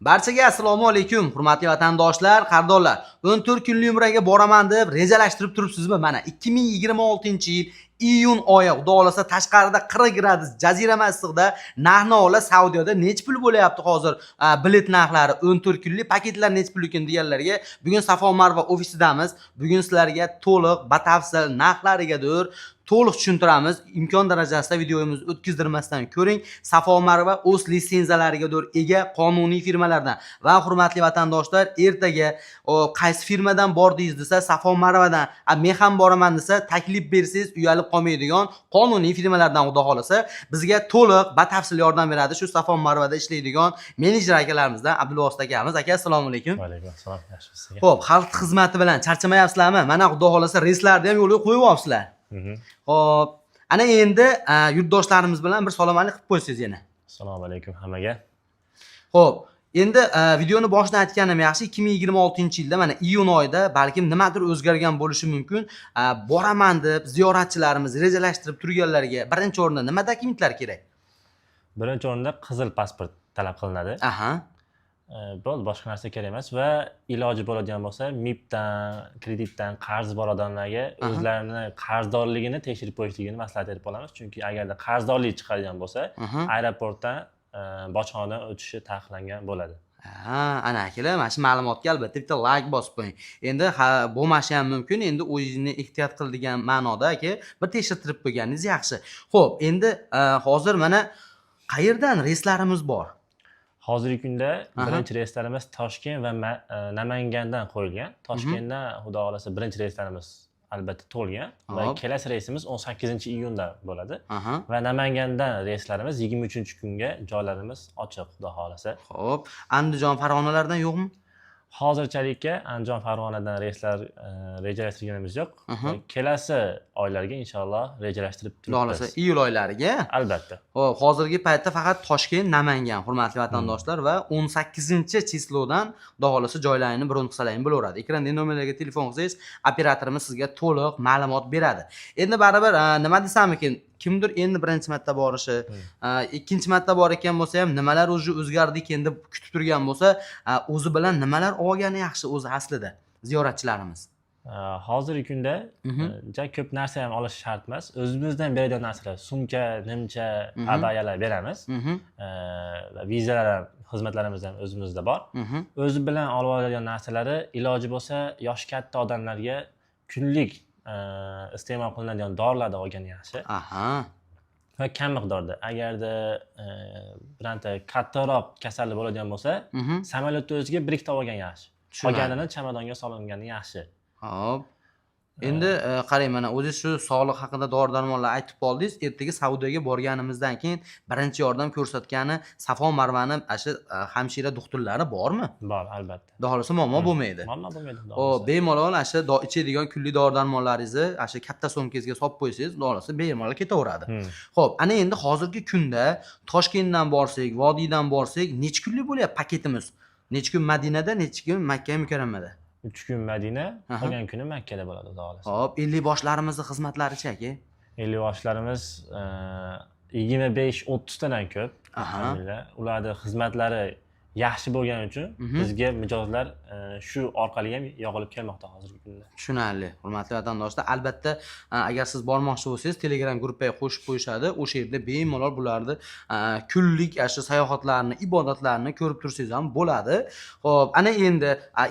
Barchaga assalomu alaykum, hurmatli vatandoshlar, qardonlar. 14 kunlik umraga boraman deb rejalashtirib turibsizmi? Mana 2026-yil iyun oyi, xudo xolasa tashqarida 40 gradus jazirama issiqda narx-navo Saudiyada nech pul bo'layapti hozir? Bilet narxlari 14 kunlik paketlar nech pul ekan deganlarga bugun Safo Marva ofisidamiz. Bugun sizlarga to'liq, batafsil narxlarigadir to'liq tushuntiramiz. Imkon darajasida videomizni o'tkazdirmasdan ko'ring. Safo Marva o'z litsenziyalariga ega qonuniy firmalardan va hurmatli vatandoshlar, ertaga qaysi firmadan bordingiz desa Safo Marvadan, men ham boraman desa taklif bersangiz uyalib qolmaydigan qonuniy firmalardan xudo xolasa bizga to'liq batafsil yordam beradi. Shu Safo Marvada ishlaydigan menejer akalarimizdan Abdulvosit akamiz. Aka, assalomu alaykum. Va alaykum assalom. Yaxshimisiz? Xo'p, xalq xizmati bilan charchamayapsizlarmi? Mana xudo xolasa reyslarni ham yo'lga qo'yyapsizlar. Xo'p, ana endi yurtdoshlarimiz bilan bir salomatlik qilib qo'ysangiz yana. Assalomu alaykum hammaga. Xo'p, endi videoni boshidan aytganim yaxshi, 2026-yilda mana iyun oyida balkim nimadir o'zgargan bo'lishi mumkin. Boraman deb ziyoratchilarimiz rejalashtirib turganlarga birinchi o'rinda nima dokumentlar kerak? Birinchi o'rinda qizil pasport talab qilinadi. Aha. Bo'ldi, boshqa narsa kerak emas va iloji bo'ladigan bo'lsa MIPdan, kreditdan qarz bor odamlarga o'zlarini qarzdorligini tekshirib qo'yishligini maslahat berib qolamiz. Chunki agarda qarzdorlik chiqadigan bo'lsa, aeroportdan bojxonadan o'tishi taqiqlangan bo'ladi. Ana akalar, mana shu ma'lumotga albatta bitta like bosib qo'ying. Endi bo'lmashi ham mumkin, endi o'zingizni ehtiyot qil degan ma'noda aka bir tekshirtirib qo'yganingiz yaxshi. Xo'p, endi hozir mana qayerdan reyslarimiz bor? Hozirgi kunda birinchi reyslarimiz Toshkent va Namangandan qo'yilgan. Toshkentdan xudo xolasa birinchi reyslarimiz albatta to'lgan va kelasi reysimiz 18-iyunda bo'ladi. Va Namangandan reyslarimiz 23-kunga joylarimiz ochiq xudo xolasa. Xo'p, Andijon, Farg'onalardan yo'qmi? Hozirchalikka Andijon, Farg'onadan reyslar rejalashtirganimiz yo'q. Kelasi oylarga inshaalloh rejalashtirib turibmiz. Xudo iyul oylariga. Albatta. Xo'p, hozirgi paytda faqat Toshkent, Namangan, hurmatli vatandoshlar va 18-cheslodan xudo xolasa joylarini biron qilsalaring bo'laveradi. Ekranda nomerlarga telefon qilsangiz, operatorimiz sizga to'liq ma'lumot beradi. Endi baribir nima desam ekan, kimdir endi birinchi marta borishi, ikkinchi marta bor ekan bo'lsa ham nimalar o'zgardi ekan deb kutib turgan bo'lsa, o'zi bilan nimalar olgani yaxshi o'zi aslida ziyoratchilarimiz. Hozirgi kunda ko'p narsa ham olish shart emas. O'zimizdan beradigan narsalar, sumka, nimcha, abayalar beramiz. Va vizalar ham, xizmatlarimiz ham o'zimizda bor. O'zi bilan olib oladigan narsalari iloji bo'lsa yosh katta odamlarga kunlik iste'mol qilinadigan dorilarni olgani yaxshi. Va kam miqdorda. Agarda bironta kattaroq kasallik bo'ladigan bo'lsa, samolyotda o'ziga bir ikkita olgan yaxshi. Qolganini chamadonga solingani yaxshi. Xo'p. Endi qarang, mana o'zingiz shu sog'liq haqida dori-darmonlar aytib qoldingiz. Ertaga Saudiyaga borganimizdan keyin birinchi yordam ko'rsatgani Safo Marvani asha hamshira doktorlari bormi? Bor, albatta. Xudo xolasa muammo bo'lmaydi. Muammo bo'lmaydi. Xo'p, bemalol asha ichadigan kunlik dori-darmonlaringizni asha katta sumkangizga solib qo'ysangiz, xudo xolasa bemalol ketaveradi. Xo'p, ana endi hozirgi kunda Toshkentdan borsak, Vodiydan borsak, necha kunlik bo'lyapti paketimiz? Necha kun Madinada, necha kun Makka mukarramada? 3 kun Madina, qolgan kuni Makkada bo'ladi, xudo xolasa. Xo'p, 50 boshlarimizni xizmatlari-chi aka? 50 boshlarimiz 25-30 tadan ko'p. Alhamdulillah. Ularning xizmatlari yaxshi bo'lgani uchun bizga mijozlar shu orqali ham yog'ilib kelmoqda hozirgi kunda. Tushunarli. Hurmatli vatandoshlar, albatta agar siz bormoqchi bo'lsangiz, Telegram gruppaga qo'shib qo'yishadi. O'sha yerda bemalol bularni kunlik ashu sayohatlarni, ibodatlarni ko'rib tursangiz ham bo'ladi. Xo'p, ana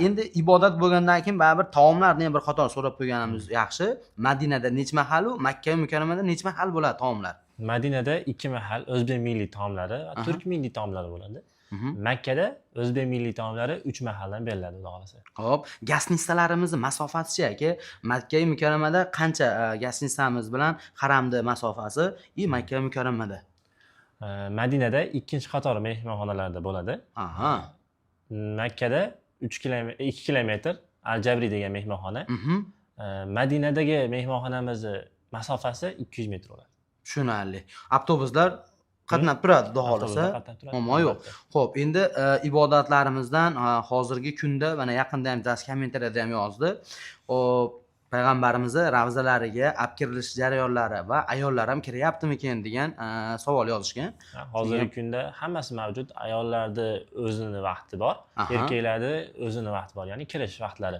endi ibodat bo'lgandan keyin baribir taomlarni ham bir qator so'rab qo'yganimiz yaxshi. Madinada necha mahal, Makka mukarramada necha mahal bo'ladi taomlar? Madinada 2 mahal o'zbek milliy taomlari va turk milliy taomlari bo'ladi. Makkada o'zbek milliy taomlari 3 mahaldan beriladi, xudo xolasa. Xo'p, gastinisalarimizni masofasi aka, Makka mukarramada qancha gastinistamiz bilan haramda masofasi Makka mukarramada? Madinada 2-qator mehmonxonalarda bo'ladi. Makkada 2 kilometr Al-Jabri degan mehmonxona. Madinadagi mehmonxonamizni masofasi 200 metr bo'ladi. Tushunarli. Avtobuslar qatnab turadi, xudo xolasa. Muammo yo'q. Xo'p, endi ibodatlarimizdan hozirgi kunda mana yaqinda ham kommentariyada ham yozdi. Xo'p, payg'ambarimizni ravzalariga olib kirilish jarayonlari va ayollar ham kiryaptimikan degan savol yozishgan. Hozirgi kunda hammasi mavjud. Ayollarda o'zini vaqti bor, erkaklarda o'zini vaqti bor, ya'ni kirish vaqtlari.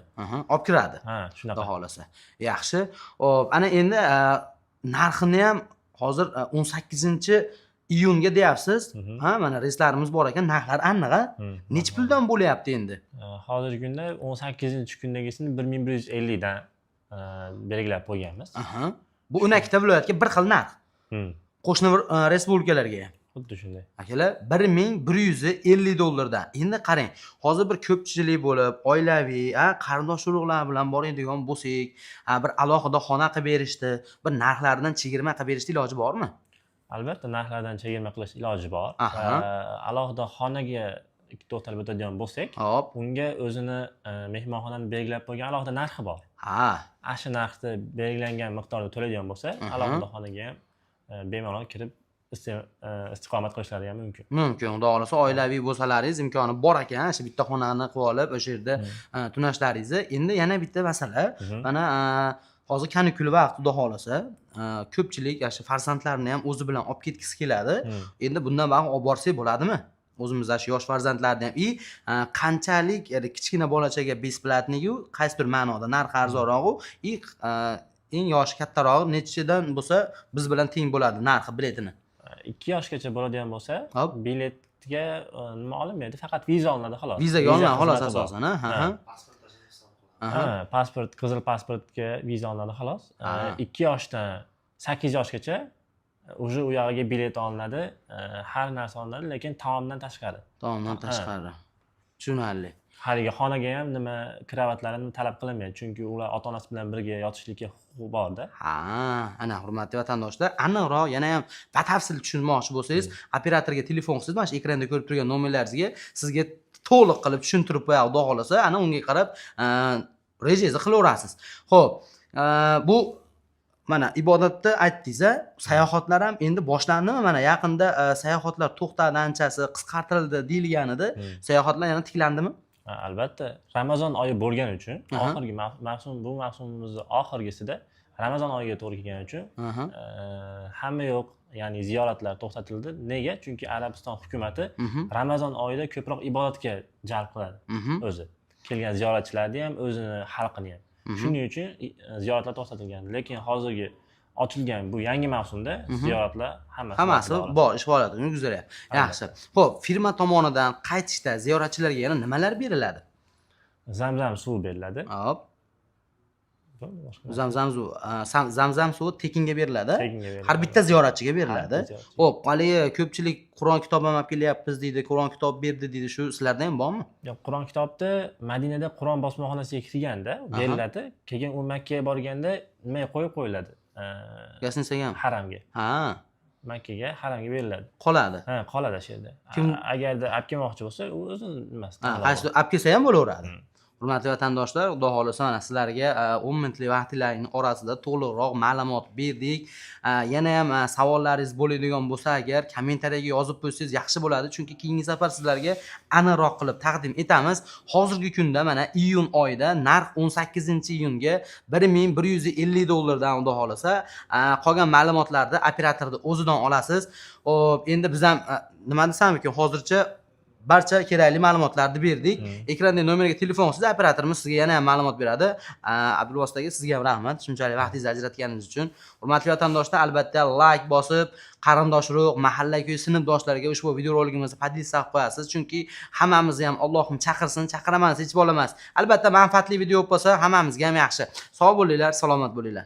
Olib kiradi. Ha, shunaqa. Xudo xolasa. Yaxshi. Hop, ana endi narxini ham hozir 18-iyunga deyapsiz. Ha, mana reyslarimiz bor ekan, narxlar aniq. Necha puldan bo'lyapti endi? Hozirgi kunda 18-kundagisini 1150 dan belgilab qo'yganmiz. Bu 12 viloyatga bir xil narx. Qo'shni respublikalarga ham. Xuddi shunday. Akalar, $1150 dan. Endi qarang, hozir bir ko'pchilik bo'lib, oilaviy, qarindosh urug'lar bilan boradigan bo'lsak, bir alohida xona qilib berishdi, bir narxlardan chegirma qilib berishdi iloji bormi? Albatta, narxlardan chegirma qilish iloji bor. Alohida xonaga to'xtalib o'tadigan bo'lsak, hop, unga o'zini mehmonxonani belgilab qo'ygan alohida narxi bor. Shu narxda belgilangan miqdorda to'laydigan bo'lsa, alohida xonaga ham bemalol kirib istiqomat qilishlari ham mumkin. Mumkin. Xudo xolasa oilaviy bo'lsalaringiz imkoni bor ekan, shu bitta xonani qilib olib, o'sha yerda tunashlaringizni. Endi yana bitta masala, mana hozir kanikul vaqt xudo xolasa, ko'pchilik shu farzandlarini ham o'zi bilan olib ketgisi keladi. Endi bundan bag'ib olib borsak bo'ladimi? O'zimizda shu yosh farzandlarni ham qanchalik kichkina bolachaga besplatniku, qaysi bir ma'noda narxi arzonroq eng yoshi kattarog'i nechidan bo'lsa biz bilan teng bo'ladi narxi biletini. 2 yoshgacha bo'ladigan bo'lsa, biletga nima olinmaydi, faqat viza olinadi xolos. Vizaga olinadi xolos asosan, pasport, qizil pasportga viza olinadi xolos. 2 yoshdan 8 yoshgacha уже u yog'iga bilet olinadi, har narsa olinadi, lekin taomdan tashqari. Taomdan tashqari. Tushunarli. Haligi xonaga ham nima kravatlarini talab qilinmaydi, chunki ular ota-onasi bilan birga yotishlikka huquqi bor-da. Ana hurmatli vatandoshlar, aniqroq yana ham batafsil tushunmoqchi bo'lsangiz, operatorga telefon qilsangiz, mana shu ekranda ko'rib turgan nomerlaringizga sizga to'liq qilib tushuntirib qo'yadi, xudo xolasa, ana unga qarab rejangizni qilaverasiz. Xo'p, bu mana ibodatda aytdingiz, sayohatlar ham endi boshlandimi? Mana yaqinda sayohatlar to'xtadi, anchasi qisqartirildi deyilganida, sayohatlar yana tiklandimi? Albatta, Ramazon oyi bo'lgani uchun, oxirgi bu mavsumimizni oxirgisida Ramazon oyiga to'g'ri kelgani uchun hamma yo'q, ya'ni ziyoratlar to'xtatildi. Nega? Chunki Arabiston hukumatı Ramazon oyida ko'proq ibodatga jalb qiladi o'zi. Kelgan ziyoratchilarni ham, o'zini xalqini ham. Shuning uchun ziyoratlar to'xtatilgan. Lekin hozirgi ochilgan bu yangi mavsumda ziyoratlar hammasi bor, ish faoliyati yuzaryapti. Yaxshi. Xo'p, firma tomonidan qaytishda ziyoratchilarga yana nimalar beriladi? Zamzam suvi beriladi. Hop. Zamzam suvi tekinga beriladi. Har bitta ziyoratchiga beriladi. Xo'p, haligi ko'pchilik Qur'on kitobi olib kelyapmiz deydi, Qur'on kitobi berdi deydi, shu sizlarda ham bormi? Yo'q, Qur'on kitobda Madinada Qur'on bosmaxonasiga kirganda beriladi. Keyin u Makkaga borganda nimaga qo'yib qo'yiladi? Yasinsagan haramga. Makkaga, haramga beriladi. Qoladi. Qoladi shu yerda. Agarda olib kelmoqchi bo'lsa, u o'zini nimasidan. Qaysi olib kelsa ham bo'laveradi. Hurmatli vatandoshlar, xudo xolasa mana sizlarga 10 minutlik vaqtinglarning orasida to'liqroq ma'lumot berdik. Yana ham savollaringiz bo'ladigan bo'lsa, agar kommentariyaga yozib qo'ysangiz yaxshi bo'ladi, chunki keyingi safar sizlarga aniqroq qilib taqdim etamiz. Hozirgi kunda mana iyun oyida narx 18-iyunga $1150 dan xudo xolasa, qolgan ma'lumotlarni operatorning o'zidan olasiz. Endi biz ham nima desam ekan, hozircha barcha kerakli ma'lumotlarni berdik. Ekranda nomerga telefon qilsangiz, operatorimiz sizga yana ham ma'lumot beradi. Abdulvosita aka, sizga ham rahmat, shunchalik vaqtingizni ajratganingiz uchun. Hurmatli vatandoshlar, albatta like bosib, qarindoshroq, mahalla-ko'y sinfdoshlarga ushbu videorolikimizni podpisa qilib qo'yasiz, chunki hammamizni ham Allohim chaqirsin, chaqiraman hech bo'lamas. Albatta manfaatli video bo'lsa, hammamizga ham yaxshi. Sog' bo'linglar, salomat bo'linglar.